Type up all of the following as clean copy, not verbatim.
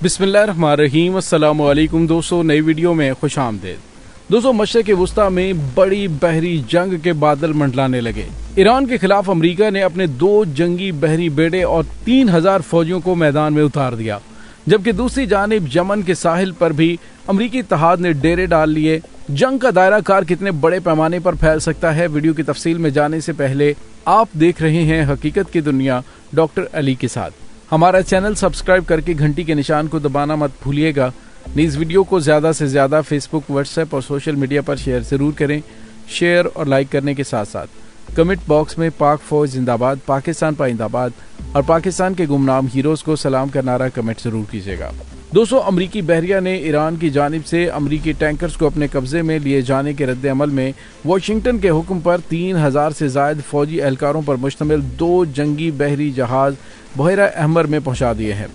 बिस्मिल्लाहिर्रहमानिर्रहीम। अस्सलाम वालेकुम दोस्तों, नई वीडियो में खुश आमदीद। दोस्तों, मशरिक़ वुस्ता में बड़ी बहरी जंग के बादल मंडलाने लगे। ईरान के खिलाफ अमेरिका ने अपने 2 जंगी बहरी बेड़े और 3000 फौजियों को मैदान में उतार दिया, जबकि दूसरी जानिब यमन के साहिल पर भी अमरीकी इत्तेहाद ने डेरे डाल लिए। जंग का दायरा कार कितने बड़े पैमाने पर फैल सकता है, वीडियो की तफसील में जाने से पहले आप देख रहे हैं हकीकत की दुनिया डॉक्टर अली के साथ। हमारा चैनल सब्सक्राइब करके घंटी के निशान को दबाना मत भूलिएगा। इस वीडियो को ज़्यादा से ज़्यादा फेसबुक, व्हाट्सएप और सोशल मीडिया पर शेयर ज़रूर करें। शेयर और लाइक करने के साथ साथ कमेंट बॉक्स में पाक फौज जिंदाबाद, पाकिस्तान पाइंदाबाद और पाकिस्तान के गुमनाम हीरोज़ को सलाम का नारा कमेंट ज़रूर कीजिएगा। दोस्तों, अमरीकी बहरिया ने ईरान की जानिब से अमरीकी टैंकर्स को अपने कब्जे में लिए जाने के रद्द अमल में वाशिंगटन के हुक्म पर 3000 से ज़ायद फौजी एहलकारों पर मुश्तमिल 2 जंगी बहरी जहाज बहरा अहमर में पहुंचा दिए हैं।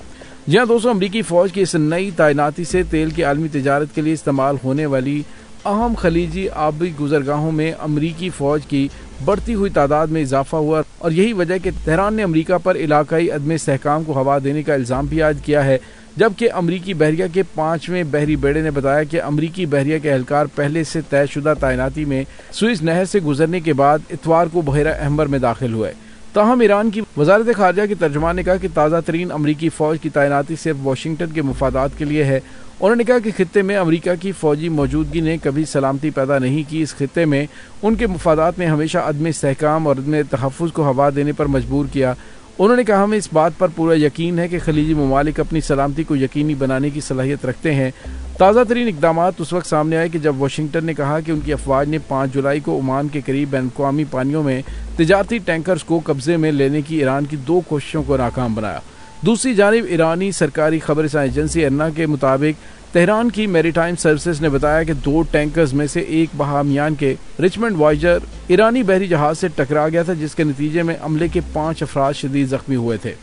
जी हाँ दोस्तों, अमरीकी फौज की इस नई तैनाती से तेल की आलमी तिजारत के लिए इस्तेमाल होने वाली अहम खलीजी आबी गुजरगाहों में अमरीकी फौज की बढ़ती हुई तादाद में इजाफा हुआ और यही वजह कि तेहरान ने अमरीका पर इलाकाई अदम इस्तेहकाम को हवा देने का इल्ज़ाम भी आयद किया है। जबकि अमरीकी बहरिया के 5वें बहरी बेड़े ने बताया कि अमरीकी बहरिया के एहलकार पहले से तयशुदा तैनाती में सुएज़ नहर से गुजरने के बाद इतवार को बहरा अहमर में दाखिल हुए। ताहम ईरान की वजारत खारजा के तर्जुमान ने कहा कि ताज़ा तरीन अमरीकी फौज की तैनाती सिर्फ वाशिंगटन के मुफादात के लिए है। उन्होंने कहा कि खित्ते में अमरीका की फौजी मौजूदगी ने कभी सलामती पैदा नहीं की। इस खित्ते में उनके मुफादात ने हमेशा अदम इस्तेहकाम और अदम तहफ़्फ़ुज़ को हवा देने पर मजबूर किया। उन्होंने कहा, हमें इस बात पर पूरा यकीन है कि खलीजी ममालिक अपनी सलामती को यकीनी बनाने की सलाहियत रखते हैं। ताज़ा तरीन इक़दामात उस वक्त सामने आए कि जब वाशिंगटन ने कहा कि उनकी अफवाज ने 5 जुलाई को ओमान के करीब बैनुल-अक़वामी पानियों में तिजारती टैंकर्स को कब्जे में लेने की ईरान की 2 कोशिशों को नाकाम बनाया। दूसरी जानिब ईरानी सरकारी खबर एजेंसी इरना के मुताबिक तेहरान की मैरीटाइम सर्विसेज ने बताया कि 2 टैंकर्स में से एक बहामियान के रिचमंड वॉयेजर ईरानी बहरी जहाज से टकरा गया था, जिसके नतीजे में अमले के 5 अफराद शदीद जख्मी हुए थे।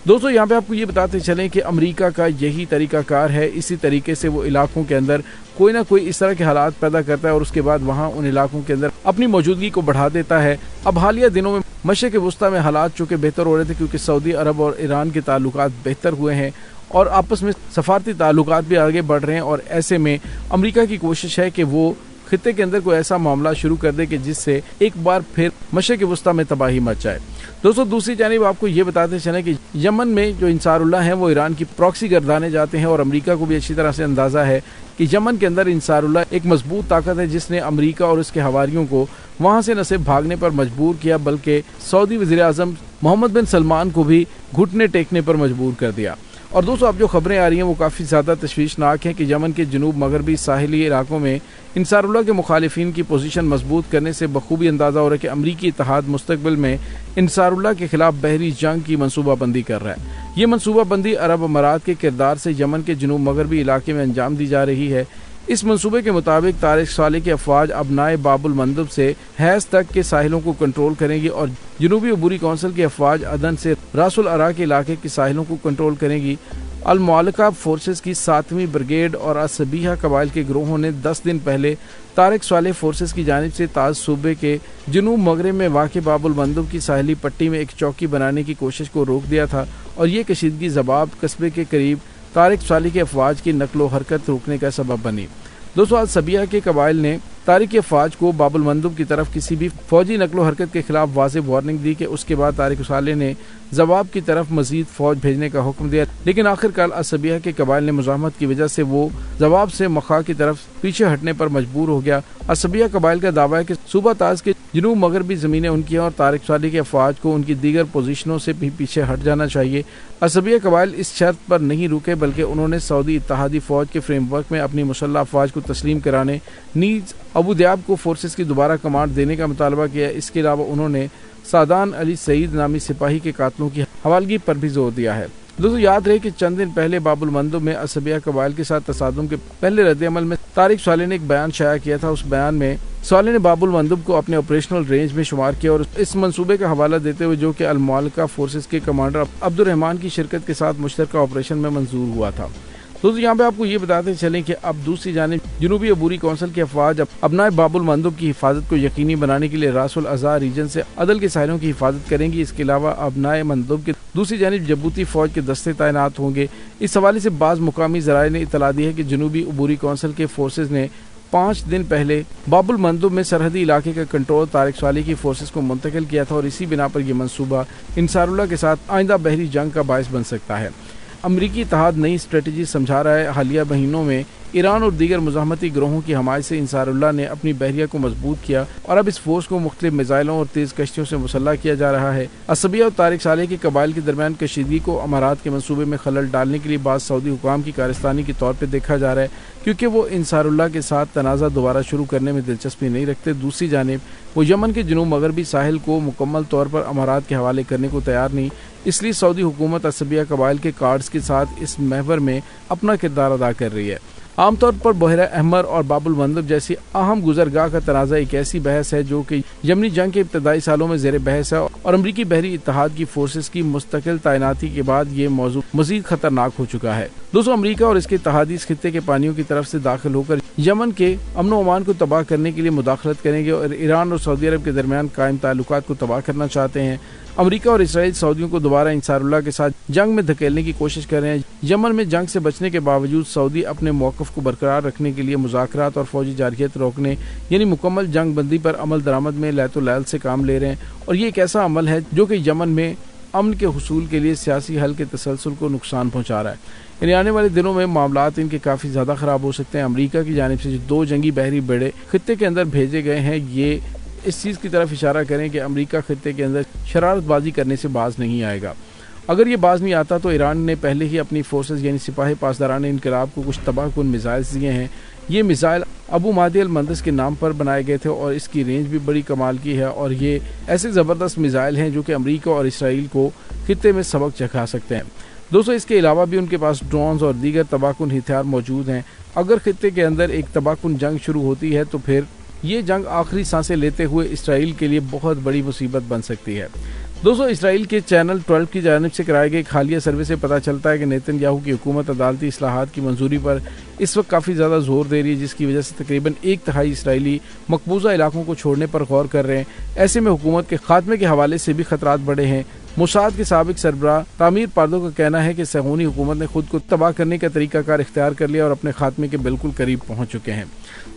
दोस्तों, यहाँ पे आपको ये बताते चलें कि अमेरिका का यही तरीकाकार है। इसी तरीके से वो इलाकों के अंदर कोई ना कोई इस तरह के हालात पैदा करता है और उसके बाद वहाँ उन इलाकों के अंदर अपनी मौजूदगी को बढ़ा देता है। अब हालिया दिनों में मशरिक़ वुस्ता में हालात चूँकि बेहतर हो रहे थे क्योंकि सऊदी अरब और ईरान के ताल्लुकात बेहतर हुए हैं और आपस में सफारती ताल्लुकात भी आगे बढ़ रहे हैं और ऐसे में अमेरिका की कोशिश है कि वो खित्ते के अंदर कोई ऐसा मामला शुरू कर दे कि जिससे एक बार फिर मशरिक़ वुस्ता में तबाही मच जाए। दोस्तों, दूसरी जानिब आपको ये बताते चलें कि यमन में जो इंसारुल्लाह हैं वो ईरान की प्रॉक्सी गर्दाने जाते हैं और अमेरिका को भी अच्छी तरह से अंदाज़ा है कि यमन के अंदर इंसारुल्लाह एक मजबूत ताकत है जिसने अमेरिका और उसके हवारियों को वहाँ से न सिर्फ भागने पर मजबूर किया बल्कि सऊदी वज़ीर आज़म मोहम्मद बिन सलमान को भी घुटने टेकने पर मजबूर कर दिया। और दोस्तों, अब जो खबरें आ रही हैं वो काफ़ी ज़्यादा तशवीशनाक हैं कि यमन के जनूब मगरबी साहिली इलाकों में इंसारुल्लाह के मुखालिफिन की पोजीशन मजबूत करने से बखूबी अंदाज़ा हो रहा है कि अमरीकी इत्तेहाद मुस्तकबिल में इंसारुल्लाह के खिलाफ बहरी जंग की मनसूबाबंदी कर रहा है। ये मनसूबाबंदी अरब अमारात के किरदार से यमन के जनूब मगरबी इलाके में अंजाम दी जा रही है। इस मंसूबे के मुताबिक तारिक साले की अफवाज अब नाए बाबुल मंदब से हैज़ तक के साहिलों को कंट्रोल करेंगी और जनूबी अबूरी कौंसिल की अफवाज अदन से रासुल अरा के इलाके के साहिलों को कंट्रोल करेंगी। अल-मुआलिका फोर्सेस की 7वीं ब्रिगेड और असबिया कबाइल के ग्रोहों ने 10 दिन पहले तारिक साले फोर्सेस की जानिब से ताज सूबे के जनूब मगरब में वाक़ बाबुल मंदब की साहिली पट्टी में एक चौकी बनाने की कोशिश को रोक दिया था और ये कशीदगी जबाब कस्बे के करीब तारिक साले की अफवाज की नकलो हरकत रोकने का सबब बनी। दोस्तों, असबिया के कबाइल ने तारिक अफवाज को बाबुल मंदब की तरफ किसी भी फौजी नकलो हरकत के खिलाफ वाज़ेह वार्निंग दी कि उसके बाद तारिक साले ने जवाब की तरफ मजीद फौज भेजने का हुक्म दिया, लेकिन आखिरकार असबिया के कबाइल ने मुज़ाहमत की वजह से वो जवाब से मखा की तरफ पीछे हटने पर मजबूर हो गया। असबिया कबाइल का दावा है कि सूबा ताज के जनूब मगरबी ज़मीनें उनकी हैं और तारिक साले के अफवाज को उनकी दीगर पोजीशनों से भी पीछे हट जाना चाहिए। असबिया कबाइल इस शर्त पर नहीं रुके बल्कि उन्होंने सऊदी इत्तेहादी फौज के फ्रेमवर्क में अपनी मुसल्लह अफवाज को तस्लीम कराने नीज अबू दयाब को फोर्सेस की दोबारा कमांड देने का मुतालबा किया। इसके अलावा उन्होंने सादान अली सईद नामी सिपाही के कातलों की हवालगी पर भी जोर दिया है। दोस्तों, याद रहे कि चंद दिन पहले बाबुल मंदब में असबिया कबाइल के साथ तसादुम के पहले रद्द-ए-अमल में तारिक साले ने एक बयान शाया किया था। उस बयान में साले ने बाबुल मंदब को अपने ऑपरेशनल रेंज में शुमार किया और इस मंसूबे का हवाला देते हुए जो कि अल-मुआलिका फोर्सेस के कमांडर अब्दुल रहमान की शिरकत के साथ मुश्तरका ऑपरेशन में मंजूर हुआ था। दोस्तों यहाँ पे आपको ये बताते चलें कि अब दूसरी जानिब जनूबी अबूरी कौंसिल की अफवाज अबनाए बाबुल मंदब की हिफाजत को यकीनी बनाने के लिए रासुल अज़ा रीजन से अदल के साहिलों की हिफाजत करेंगी। इसके अलावा अबनाए मंदब के दूसरी जानिब जबूती फौज के दस्ते तैनात होंगे। इस हवाले से बाज़ मुकामी ज़राए ने इतला दी है कि जनूबी अबूरी कौंसिल के फोर्सेज ने 5 दिन पहले बाबुल मंदब में सरहदी इलाके का कंट्रोल तारिक स्वाली की फोर्सेस को मुंतकिल किया था और इसी बिना पर यह मंसूबा इंसारुल्लाह के साथ आइंदा बहरी जंग का बायस बन सकता है। अमरीकी इत्तेहाद नई स्ट्रेटजी समझा रहा है। हालिया महीनों में ईरान और दीगर मुज़ाहमती ग्रोहों की हमायत से इंसारुल्लाह ने अपनी बहरिया को मजबूत किया और अब इस फोर्स को मुख्तलिफ मिसाइलों और तेज़ कश्तियों से मुसल्लह किया जा रहा है। असबिया और तारिक साले के कबाइल के दरमियान कशीदगी को अमारात के मंसूबे में खलल डालने के लिए बाद सऊदी हुकाम की कारस्तानी के तौर पर देखा जा रहा है, क्योंकि वो इंसारुल्लाह के साथ तनाज़ा दोबारा शुरू करने में दिलचस्पी नहीं रखते। दूसरी जानिब वो यमन के जनूब मगरबी साहिल को मुकम्मल तौर पर अमारात के हवाले करने को तैयार नहीं, इसलिए सऊदी हुकूमत असबिया कबाइल के कार्ड्स के साथ इस महवर में अपना किरदार अदा कर रही है। आमतौर पर बहरा अहमर और बाबुल मंदब जैसी अहम गुजरगाह का तनाज़ा एक ऐसी बहस है जो कि यमनी जंग के इब्तदाई सालों में ज़ेर बहस है और अमरीकी बहरी इत्तेहाद की फोर्सेस की मुस्तकिल तैनाती के बाद ये मौजू मजीद खतरनाक हो चुका है। दोस्तों, अमरीका और इसके इत्तेहादी इस खित्ते के पानियों की तरफ से दाखिल होकर यमन के अमन व अमान को तबाह करने के लिए मुदाखलत करेंगे और ईरान और सऊदी अरब के दरमियान कायम ताल्लुकात को तबाह करना चाहते हैं। अमरीका और इसराइल सऊदियों को दोबारा इंसारुल्लाह के साथ जंग में धकेलने की कोशिश कर रहे हैं। यमन में जंग से बचने के बावजूद सऊदी अपने मौक़िफ़ को बरकरार रखने के लिए मुज़ाकरात और फौजी जारहियत रोकने यानी मुकम्मल जंग बंदी पर अमल दरामद में लैतुलैल से काम ले रहे हैं और ये एक ऐसा अमल है जो कि यमन में अमन के हुसूल के लिए सियासी हल के तसलसल को नुकसान पहुँचा रहा है। यानी आने वाले दिनों में मामलात इनके काफ़ी ज़्यादा ख़राब हो सकते हैं। अमरीका की जानिब से जो 2 जंगी बहरी बेड़े खित्ते के अंदर भेजे गए हैं, ये इस चीज़ की तरफ इशारा करें कि अमेरिका खित्ते के अंदर शरारतबाजी करने से बाज नहीं आएगा। अगर ये बाज नहीं आता तो ईरान ने पहले ही अपनी फोर्सेस यानी सिपाही पासदारान इनकलाब को कुछ तबाहकुन मिसाइल्स दिए हैं। ये मिसाइल अबू मादी अल मंदस के नाम पर बनाए गए थे और इसकी रेंज भी बड़ी कमाल की है और ये ऐसे ज़बरदस्त मिसाइल हैं जो कि अमरीका और इसराइल को खित्ते में सबक चखा सकते हैं। दोस्तों, इसके अलावा भी उनके पास ड्रोन्स और दीगर तबाहकुन हथियार मौजूद हैं। अगर खित्ते के अंदर एक तबाहकुन जंग शुरू होती है तो फिर ये जंग आखिरी सांसें लेते हुए इसराइल के लिए बहुत बड़ी मुसीबत बन सकती है। दोस्तों, इसराइल के चैनल 12 की जानिब से कराए गए एक हालिया सर्वे से पता चलता है कि नेतन्याहू की हुकूमत अदालती इस्लाहात की मंजूरी पर इस वक्त काफ़ी ज़्यादा जोर दे रही है, जिसकी वजह से तकरीबन 1/3 इसराइली मकबूजा इलाकों को छोड़ने पर गौर कर रहे हैं। ऐसे में हुकूमत के खात्मे के हवाले से भी खतरात बढ़े हैं। मोसाद के साबिक सरबराह तामीर पार्दो का कहना है कि सहूनी हुकूमत ने खुद को तबाह करने का तरीकाकार इख्तियार कर लिया और अपने खात्मे के बिल्कुल करीब पहुंच चुके हैं।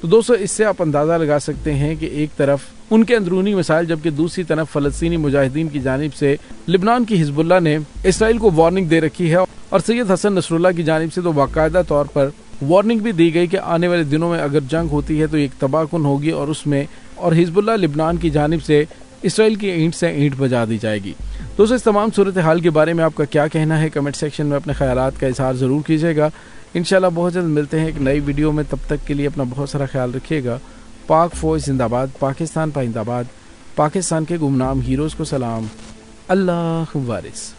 तो दोस्तों, इससे आप अंदाज़ा लगा सकते हैं कि एक तरफ उनके अंदरूनी मिसाइल जबकि दूसरी तरफ फ़लस्तीनी मुजाहिदीन की जानिब से लिबनान की हिजबुल्लाह ने इसराइल को वार्निंग दे रखी है और सैयद हसन नसरुल्लाह की जानिब से तो बाकायदा तौर पर वार्निंग भी दी गई कि आने वाले दिनों में अगर जंग होती है तो एक तबाहकुन होगी और उसमें और हिजबुल्लाह लिबनान की जानिब से इसराइल की ईंट से ईंट बजा दी जाएगी। दोस्तों, इस तमाम सूरत हाल के बारे में आपका क्या कहना है, कमेंट सेक्शन में अपने ख्यालात का इजहार ज़रूर कीजिएगा। इंशाल्लाह बहुत जल्द मिलते हैं एक नई वीडियो में। तब तक के लिए अपना बहुत सारा ख्याल रखिएगा। पाक फौज जिंदाबाद, पाकिस्तान पाइंदाबाद, पाकिस्तान के गुमनाम हीरोज़ को सलाम, अल्लाह वारिस।